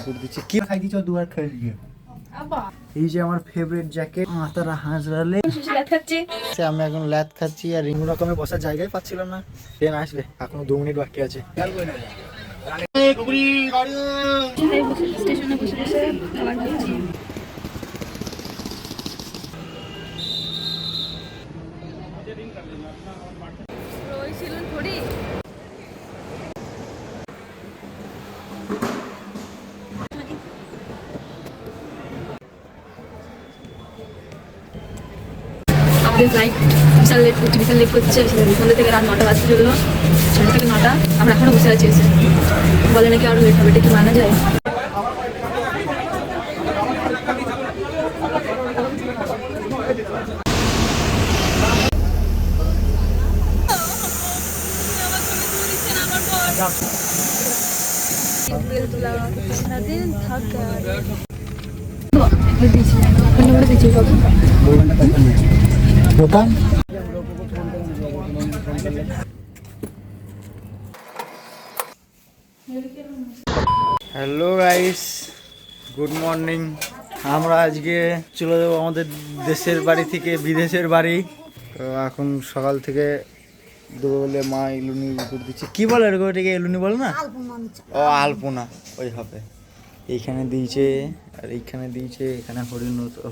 করে দিচ্ছে কি খাই দিচ্ছ দুবার খাই দিয়ে এই যে আমার ফেভারিট জ্যাকেট মাথারা হাজরালে আমি এখন ল্যাদ খাচ্ছি আর রিং রকমে বসার জায়গায় পাচ্ছিলাম না। ট্রেন আসবে এখনো 2 মিনিট বাকি আছে। স্টেশনে বসে বসে খাবার খাচ্ছি। আমাদের ফ্লাইট বিশাল লেট করছে। সন্ধ্যা থেকে রাত 9টা বাজতে চললো, 6টা থেকে 9টা। আমরা এখনো বসে আছি এসে, বলে নাকি আরো লেট হবে। এটা কি মানা যায়? দোকান হ্যালো গাইস, গুড মর্নিং। আমরা আজকে চলে যাবো আমাদের দেশের বাড়ি থেকে বিদেশের বাড়ি। তো এখন সকাল থেকে দেবো বলে মা ইলুনি করে দিচ্ছে। কি বলে এরকম এটাকে ইলুনি বলে না? ও আলপনা ওই হবে। এইখানে দিয়েছে আর এইখানে দিয়েছে। এখানে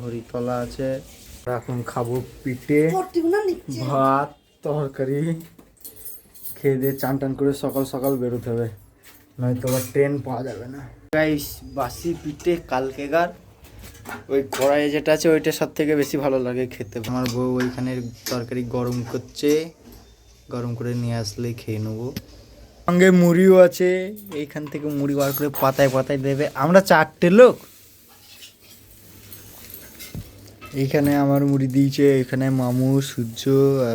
হরিতলা আছে। এখন খাবো পিঠে ভাত তরকারি। খেয়ে দিয়ে চান টান করে সকাল সকাল বেরোতে হবে, নয়তো আবার ট্রেন পাওয়া যাবে না। গাইস বাসি পিঠে কালকেকার ওই কড়াইয়ে যেটা আছে ওইটা সব থেকে বেশি ভালো লাগে খেতে। আমার বউ ওইখানে তরকারি গরম করছে, গরম করে নিয়ে আসলে খেয়ে নেবো। সঙ্গে মুড়িও আছে, এইখান থেকে মুড়ি বার করে পাতায় পাতায় দেবে। আমরা 4টে লোক। এইখানে আমার মুড়ি দিয়েছে, এখানে মামু সূর্য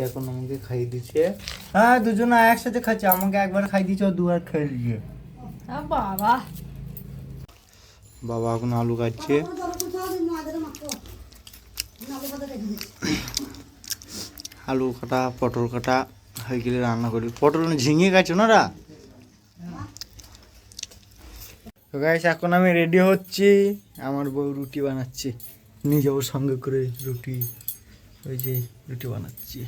এখন আমাকে খাইয়ে দিচ্ছে। হ্যাঁ দুজনে একসাথে খাচ্ছে, আমাকে একবার খাই দিচ্ছে ও দুবার খাই দিয়ে। বাবা বাবা এখন আলু কাটছে। আলু কাটা পটল কাটা হয়ে গেলে রান্না করি। পটল ঝিঙে কাটছো না রা? তো গাইস এখন আমি রেডি হচ্ছি, আমার বউ রুটি বানাচ্ছি। নিয়ে যাবো সঙ্গে করে রুটি, ওই যে রুটি বানাচ্ছি।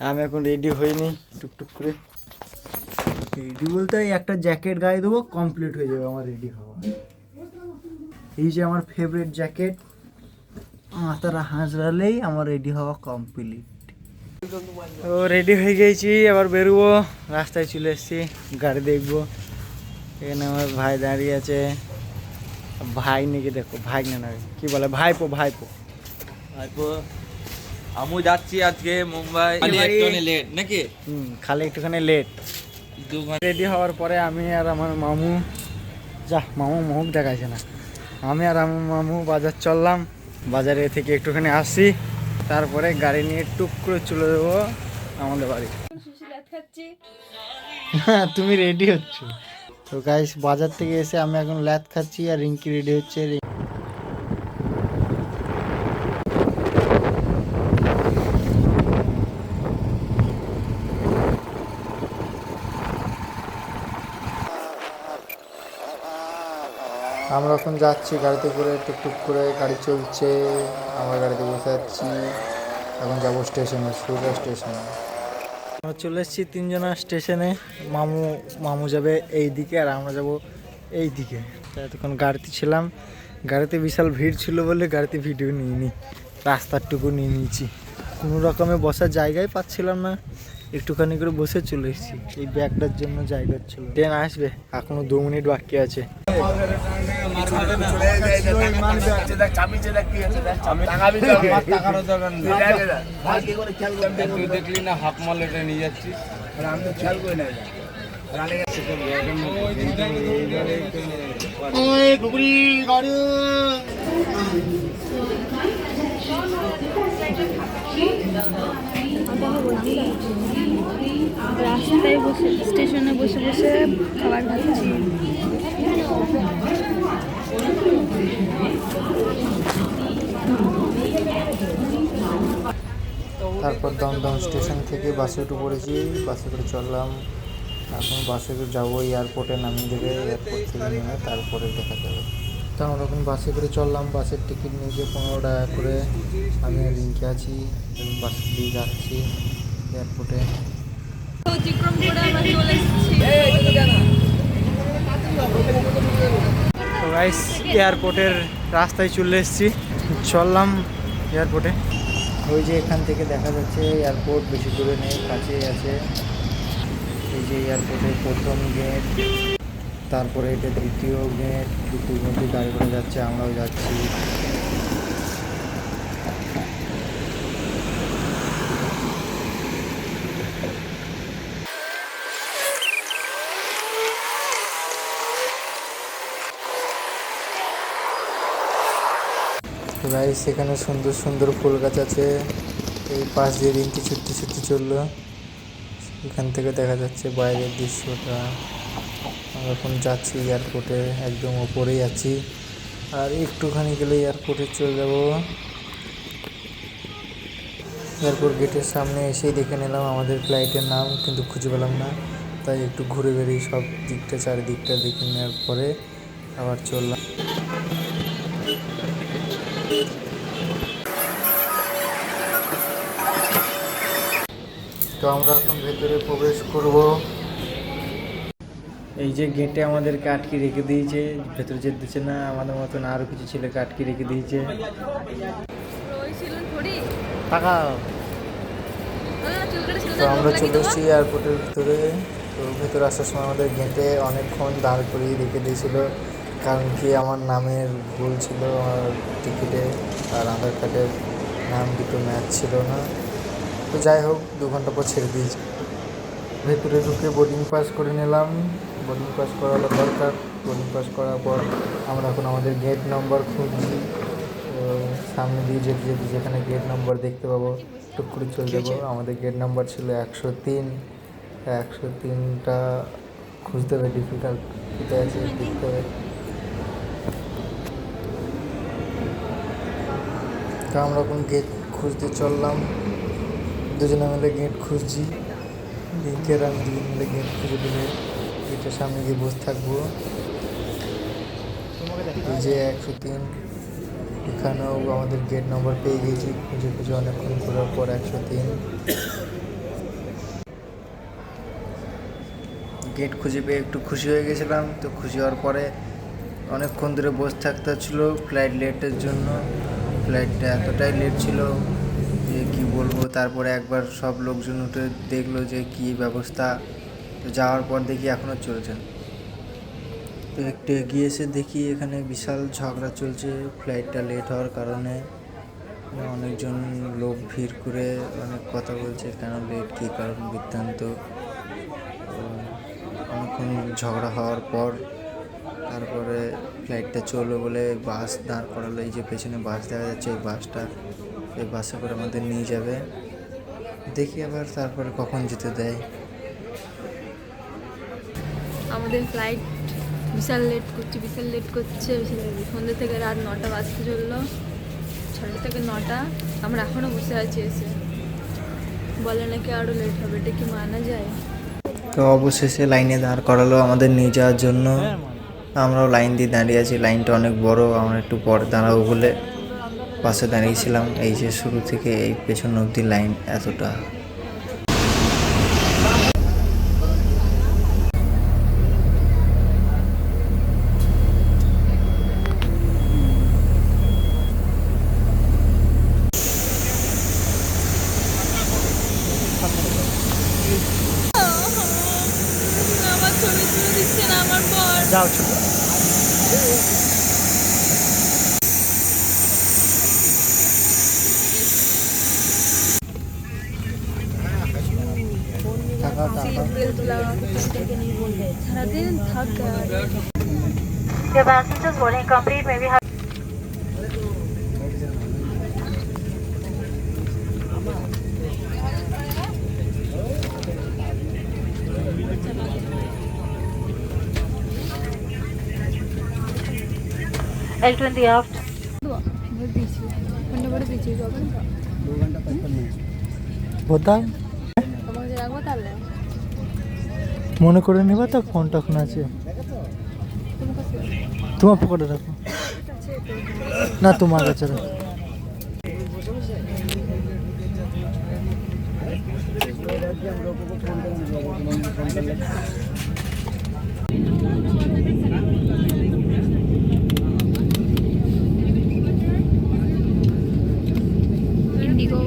আমি এখন রেডি হইনি, টুকটুক করে রেডি বলতে একটা জ্যাকেট গায়ে দেবো, কমপ্লিট হয়ে যাবে আমার রেডি হওয়া। এই যে আমার ফেভারিট জ্যাকেট মাথারা হাজরালেই আমার রেডি হওয়া কমপ্লিট। তো রেডি হয়ে গেছি, আবার বেরোবো। রাস্তায় চলে এসেছি, গাড়ি দেখবো। এখানে আমার ভাই দাঁড়িয়ে আছে। ভাই নাকি দেখো, ভাই না কি বলে ভাইপো ভাইপো ভাইপো আমি যাচ্ছি আজকে মুম্বাই। লেট নাকি? খালি একটুখানি লেট। রেডি হওয়ার পরে আমি আর আমার মামু, মামু মুখ দেখাচ্ছে না, আমি আর আমার মামু বাজার চললাম। বাজারে থেকে একটুখানি আসি, তারপরে গাড়ি নিয়ে টুক করে চলে যাবো আমাদের বাড়ি। হ্যাঁ তুমি রেডি হচ্ছ তো গাইস। বাজার থেকে এসে আমি এখন ল্যাদ খাচ্ছি আর রিঙ্কি রেডি হচ্ছে। আমরা এখন যাচ্ছি গাড়িতে করে, টুকটুক করে গাড়ি চলছে। আমার গাড়িতে বসে যাচ্ছি, এখন যাবো স্টেশনে, সুরা স্টেশনে। আমরা চলে এসেছি 3 জনা স্টেশনে। মামু যাবে এই দিকে আর আমরা যাব এই দিকে। এতক্ষণ গাড়িতে ছিলাম, গাড়িতে বিশাল ভিড় ছিল বলে গাড়িতে ভিডিও নিইনি, রাস্তারটুকু নিয়ে নিয়েছি। কোনো রকমে বসার জায়গায় পাচ্ছিলাম না, একটুখানি করে বসে চলে এসেছি। এই ব্যাগটার জন্য জায়গা ছিল। ট্রেন আসবে এখনো 2 মিনিট বাকি আছে। দেখলি না হাফ মাল এটা নিয়ে যাচ্ছি। আমি তো খেয়াল করি না। রাস্তায় বসে স্টেশনে বসে বসে খাবার খাচ্ছি। তারপর দমদম স্টেশন থেকে বাসে উঠে পড়েছি, বাসে করে চললাম এখন বাসে যাবো, এয়ারপোর্টে নামিয়ে দেবে, এয়ারপোর্ট থেকে নেমে তারপরে দেখা যাবে। তো আমরা এখন বাসে করে চললাম, বাসের টিকিট নিয়েছে 15 টাকা করে। আমি আর রিঙ্কি আছি, বাসে দিয়ে যাচ্ছি এয়ারপোর্টে। অতিক্রম করে আমরা চলে এসেছি। তো গাইস এয়ারপোর্টের রাস্তায় চলে এসেছি, চললাম এয়ারপোর্টে। ওই যে এখান থেকে দেখা যাচ্ছে এয়ারপোর্ট, বেশি দূরে নেই, কাছেই আছে। এই যে এয়ারপোর্টের প্রথম গেট, তারপরে এটা দ্বিতীয় গেট, দ্বিতীয় গেটে গাড়ি করে যাচ্ছে, আমরাও যাচ্ছি। গাইস সেখানে সুন্দর সুন্দর ফুল গাছ আছে, এই পাশ দিয়ে রিঙ্কি ছুটতে ছুটতে চললো। এখান থেকে দেখা যাচ্ছে বাইরের দৃশ্যটা। আমরা এখন যাচ্ছি এয়ারপোর্টে, একদম ওপরেই আছি, আর একটুখানি গেলে এয়ারপোর্টে চলে যাব। এয়ারপোর্ট গেটের সামনে এসেই দেখে নিলাম আমাদের ফ্লাইটের নাম, কিন্তু খুঁজে পেলাম না, তাই একটু ঘুরে বেরিয়ে সব দিকটা চারিদিকটা দেখে নেওয়ার পরে আবার চললাম। তো আমরা এখন ভেতরে প্রবেশ করব। এই যে গেটে আমাদেরকে আটকে রেখে দিয়েছে, ভেতরে যেতে দিচ্ছে না। আমাদের মতন আরও কিছু ছেলেকে আটকে রেখে দিয়েছে। টাকা। তো আমরা চলে এসেছি এয়ারপোর্টের ভিতরে। তো ভেতরে আসার সময় আমাদের গেটে অনেকক্ষণ দাঁড় করিয়ে রেখে দিয়েছিল, কারণ কি আমার নামের ভুল ছিল, আমার টিকিটে আর আধার কার্ডের নাম দুটো ম্যাচ ছিল না। তো যাই হোক 2 ঘন্টা পর ছেড়ে দিয়েছি। ভেতরে ঢুকে বোর্ডিং পাস করে নিলাম, বোর্ডিং পাস করানো দরকার। বোর্ডিং পাস করার পর আমরা এখন আমাদের গেট নম্বর খুঁজছি। তো সামনে দিয়ে যেতে যেতে যেখানে গেট নম্বর দেখতে পাবো টুক করে চলে যাবো। আমাদের গেট নম্বর ছিল 103। 103টা খুঁজতে হবে, ডিফিকাল্ট কোথায় আছে দেখতে হবে। তো আমরা এখন গেট খুঁজতে চললাম, দুজনে মিলে গেট খুঁজছি। রিঙ্কের আমি দুজন মিলে গেট খুঁজে দিলে গেটের সামনে গিয়ে বসে থাকবো। এই যে 103, এখানেও আমাদের গেট নম্বর পেয়ে গেছি, খুঁজে খুঁজে অনেকক্ষণ ঘোরার পর 103 গেট খুঁজে পেয়ে একটু খুশি হয়ে গেছিলাম। তো খুশি হওয়ার পরে অনেকক্ষণ ধরে বসে থাকতে হচ্ছিল ফ্লাইট লেটের জন্য। ফ্লাইটটা এতটাই লেট ছিল যে কী বলবো। তারপরে একবার সব লোকজন উঠে দেখলো যে কী ব্যবস্থা। তো যাওয়ার পর দেখি এখনও চলছে। তো একটু এগিয়ে এসে দেখি এখানে বিশাল ঝগড়া চলছে ফ্লাইটটা লেট হওয়ার কারণে। অনেকজন লোক ভিড় করে অনেক কথা বলছে, কেন লেট, কী কারণ বৃত্তান্ত। অনেকক্ষণ ঝগড়া হওয়ার পর তারপরে ফ্লাইটটা চলবে বলে বাস দাঁড় করালো। এই যে পেছনে বাস দেখা যাচ্ছে, এই বাসে করে আমাদের নিয়ে যাবে। দেখি আবার তারপরে কখন যেতে দেয়। আমাদের ফ্লাইট বিশাল লেট করছে। সন্ধ্যে থেকে রাত 9টা বাজতে চললো, 6টা থেকে 9টা। আমরা এখনও বসে আছি এসে, বলে নাকি আরও লেট হবে। এটা কি মানা যায়? তো অবশেষে লাইনে দাঁড় করালো আমাদের নিয়ে যাওয়ার জন্য। আমরাও লাইন দিয়ে দাঁড়িয়ে আছি, লাইনটা অনেক বড়। আমরা একটু পরে দাঁড়াবো বলে পাশে দাঁড়িয়েছিলাম। এই যে শুরু থেকে এই পেছন অবধি লাইন এতটা। আমার ছবি তুলে দিচ্ছে না আমার পর। যাও সারাদিন থাক। Your passengers boarding complete. May we have L20 aft. বোধা তোমাকে রাখবো তাহলে। মনে করে নেবা তো, ফোন তখন আছে তোমার পকেটে রাখো, না তোমার কাছে রাখো। ইন্ডিগো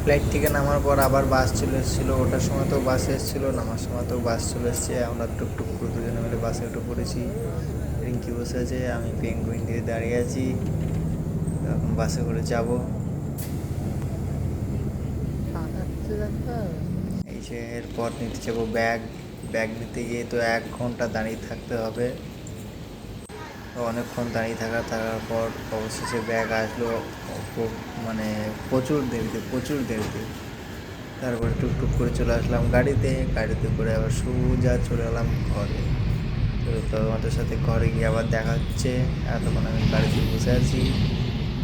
ফ্লাইট থেকে নামার পর আবার বাস চলে এসেছিলো, ওঠার সময় তো বাস এসেছিলো, নামার সময় তো বাস চলে এসছে। আমরা টুকটুক করে দুজনে মিলে বাসে উঠে পড়েছি। রিঙ্কি বসে আছে, আমি পেঙ্গুইন দিয়ে দাঁড়িয়ে আছি। এখন বাসে করে যাব। এই যে এরপর নিতে যাবো ব্যাগ। ব্যাগ নিতে গিয়ে তো 1 ঘন্টা দাঁড়িয়ে থাকতে হবে। তো অনেকক্ষণ দাঁড়িয়ে থাকার পর অবশেষে ব্যাগ আসলো, মানে প্রচুর দেরিতে। তারপরে টুকটুক করে চলে আসলাম গাড়িতে করে আবার সোজা চলে এলাম ঘরে। তো তোমাদের সাথে ঘরে গিয়ে আবার দেখা হচ্ছে। এতক্ষণ আমি গাড়িতে বসে আছি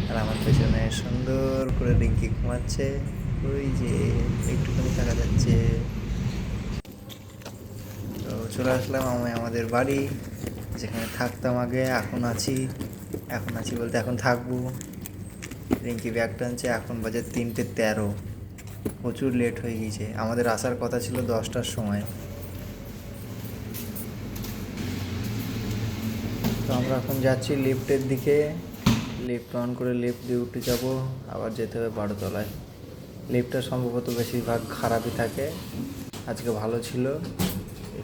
আর আমার পেছনে সুন্দর করে রিঙ্কি ঘুমাচ্ছে, ওই যে একটুখানি দেখা যাচ্ছে। তো চলে আসলাম আমি আমাদের বাড়ি, যেখানে থাকতাম আগে, এখন আছি বলতে এখন থাকবো। রিঙ্কি ব্যাগ টানছে, এখন বাজে 3:13। প্রচুর লেট হয়ে গিয়েছে, আমাদের আসার কথা ছিল 10টার সময়। তো আমরা এখন যাচ্ছি লিফটের দিকে, লিফট অন করে লিফট দিয়ে উঠে যাব, আবার যেতে হবে 12 তলায়। লিফটটা সম্ভবত বেশিরভাগ খারাপই থাকে, আজকে ভালো ছিল।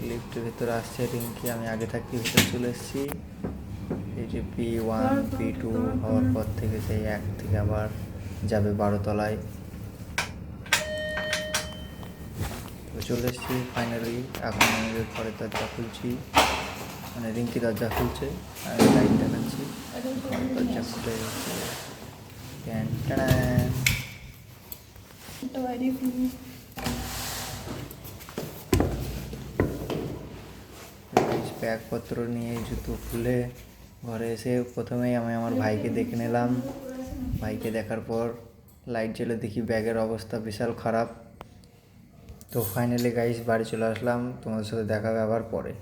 লিফটের ভিতরে আসছে রিঙ্কি, আমি আগে থাকি ভিতরে চলে এসেছি। এই যে P1 P2 হওয়ার পর থেকে সেই 1 থেকে আবার যাবে 12 তলায়। তো চলে এসেছি ফাইনালি। এখন আমাদের ঘরের দরজা খুলছি, মানে রিঙ্কি দরজা খুলছে, আমি লাইট দেখাচ্ছি। ঘরের দরজা খুলে গেছে। ব্যাগপত্র নিয়ে জুতো খুলে ঘরে এসে প্রথমেই আমি আমার ভাইকে দেখে নিলাম। ভাইকে দেখার পর লাইট জ্বেলে দেখি ব্যাগের অবস্থা বিশাল খারাপ। তো ফাইনালি গাইস বাড়ি চলে আসলাম, তোমাদের সাথে দেখা হবে আবার পরে।